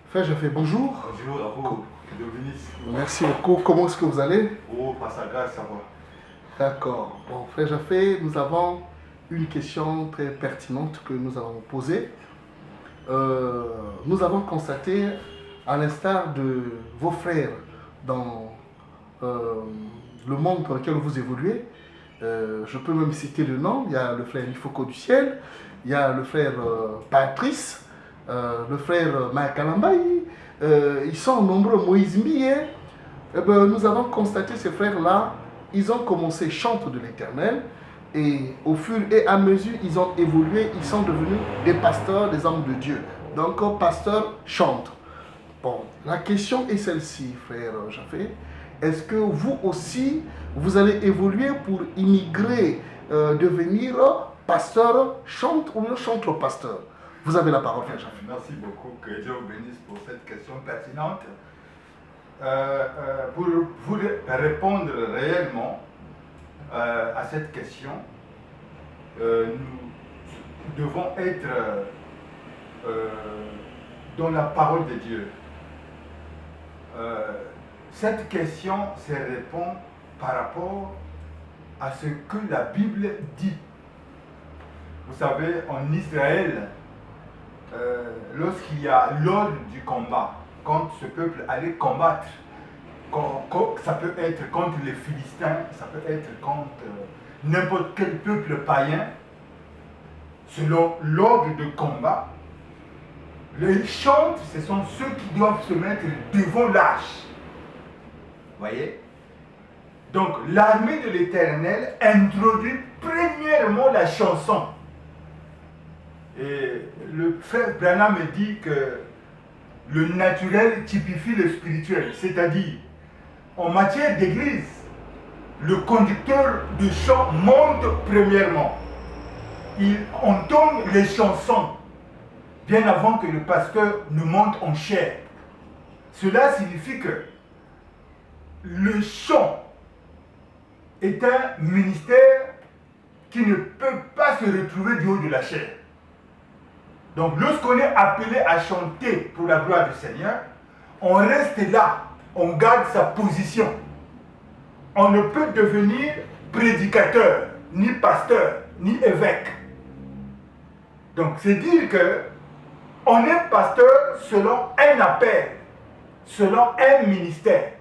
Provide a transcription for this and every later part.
Frère, je fais bonjour. Bonjour à vous, Dieu bénisse. Merci beaucoup. Comment est-ce que vous allez? Oh, par sa grâce, ça va. D'accord. Bon, frère Jaffé, nous avons une question très pertinente que nous allons poser. Nous avons constaté, à l'instar de vos frères dans le monde dans lequel vous évoluez, je peux même citer le nom, il y a le frère Ifoko du ciel, il y a le frère Patrice, le frère Makalambaï, ils sont nombreux, Moïse Mbié. Eh ben, nous avons constaté ces frères-là, ils ont commencé chantre de l'Éternel et au fur et à mesure, ils ont évolué, ils sont devenus des pasteurs, des hommes de Dieu. Donc, pasteur chantre. Bon, la question est celle-ci, frère Jaffé. Est-ce que vous aussi, vous allez évoluer pour immigrer, devenir pasteur chantre ou chantre pasteur? Vous avez la parole, frère Jaffé. Merci beaucoup, que Dieu vous bénisse pour cette question pertinente. Pour vous répondre réellement à cette question, nous devons être dans la parole de Dieu. Cette question se répond par rapport à ce que la Bible dit. Vous savez, en Israël, lorsqu'il y a l'ordre du combat, quand ce peuple allait combattre, ça peut être contre les Philistins, ça peut être contre n'importe quel peuple païen, selon l'ordre de combat, les chantres, ce sont ceux qui doivent se mettre devant l'arche. Voyez? Donc l'armée de l'Éternel introduit premièrement la chanson. Et le frère Branham me dit que le naturel typifie le spirituel, c'est-à-dire en matière d'église, le conducteur de chant monte premièrement. Il entonne les chansons bien avant que le pasteur ne monte en chair. Cela signifie que le chant est un ministère qui ne peut pas se retrouver du haut de la chair. Donc lorsqu'on est appelé à chanter pour la gloire du Seigneur, on reste là, on garde sa position. On ne peut devenir prédicateur, ni pasteur, ni évêque. Donc c'est dire que on est pasteur selon un appel, selon un ministère.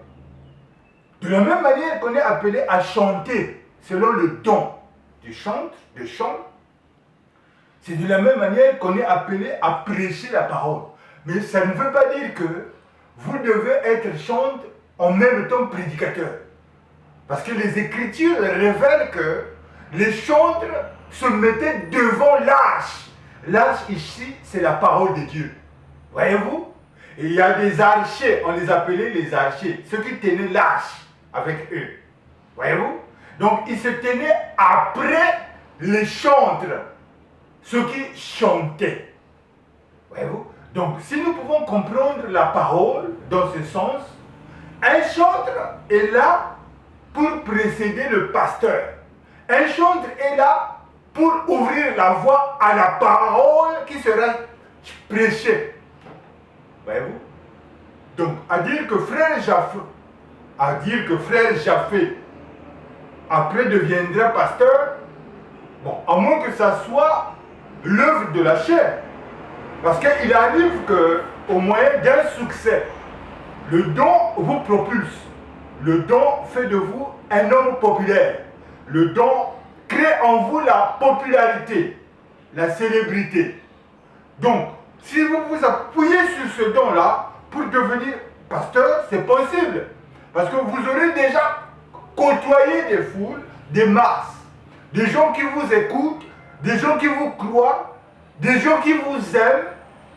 De la même manière qu'on est appelé à chanter selon le don du chant, c'est de la même manière qu'on est appelé à prêcher la parole. Mais ça ne veut pas dire que vous devez être chanteur en même temps prédicateur. Parce que les Écritures révèlent que les chantres se mettaient devant l'arche. L'arche ici, c'est la parole de Dieu. Voyez-vous? Et il y a des archers, on les appelait les archers, ceux qui tenaient l'arche avec eux. Voyez-vous? Donc ils se tenaient après les chantres, ceux qui chantaient. Voyez-vous? Donc si nous pouvons comprendre la parole dans ce sens, un chantre est là pour précéder le pasteur. Un chantre est là pour ouvrir la voie à la parole qui sera prêchée. Voyez-vous? Donc, à dire que frère Jaffé, après deviendra pasteur, bon, à moins que ça soit l'œuvre de la chair. Parce qu'il arrive qu'au moyen d'un succès, le don vous propulse. Le don fait de vous un homme populaire. Le don crée en vous la popularité, la célébrité. Donc, si vous vous appuyez sur ce don-là pour devenir pasteur, c'est possible. Parce que vous aurez déjà côtoyé des foules, des masses, des gens qui vous écoutent, des gens qui vous croient, des gens qui vous aiment.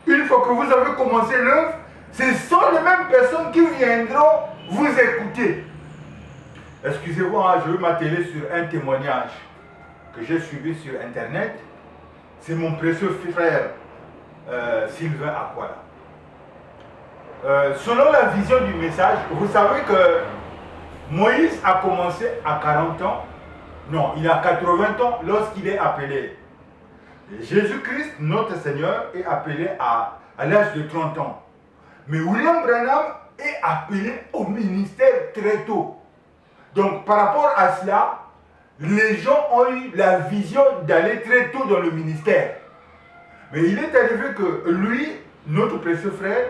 Une fois que vous avez commencé l'œuvre, ce sont les mêmes personnes qui viendront vous écouter. Excusez-moi, je vais m'atteler sur un témoignage que j'ai suivi sur Internet. C'est mon précieux frère Sylvain Aquala. Selon la vision du message, vous savez que Moïse a commencé à 40 ans. Non, il a 80 ans lorsqu'il est appelé. Jésus-Christ, notre Seigneur, est appelé à l'âge de 30 ans. Mais William Branham est appelé au ministère très tôt. Donc par rapport à cela, les gens ont eu la vision d'aller très tôt dans le ministère. Mais il est arrivé que lui, notre précieux frère,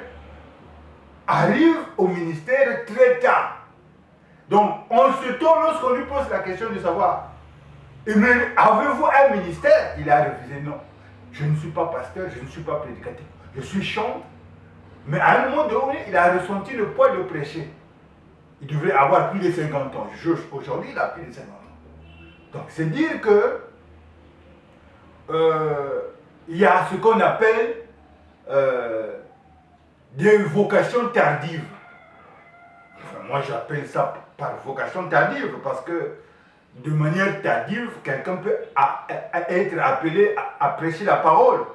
arrive au ministère très tard. Donc en ce temps, lorsqu'on lui pose la question de savoir, avez-vous un ministère? Il a refusé non. Je ne suis pas pasteur, je ne suis pas prédicateur. Je suis chanteur. Mais à un moment donné, il a ressenti le poids de prêcher. Il devrait avoir plus de 50 ans. Aujourd'hui, il a plus de 50 ans. Donc, c'est dire que il y a ce qu'on appelle des vocations tardives. Enfin, moi, j'appelle ça par vocation tardive parce que de manière tardive, quelqu'un peut être appelé à prêcher la parole.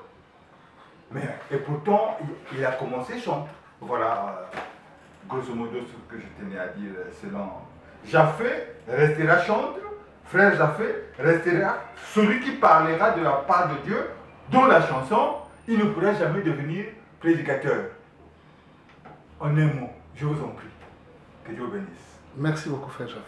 Et pourtant, il a commencé chanteur. Voilà, grosso modo, ce que je tenais à dire selon Jaffé restera chanteur, frère Jaffé restera celui qui parlera de la part de Dieu, dont la chanson, il ne pourra jamais devenir prédicateur. En un mot, je vous en prie. Que Dieu bénisse. Merci beaucoup, frère Jaffé.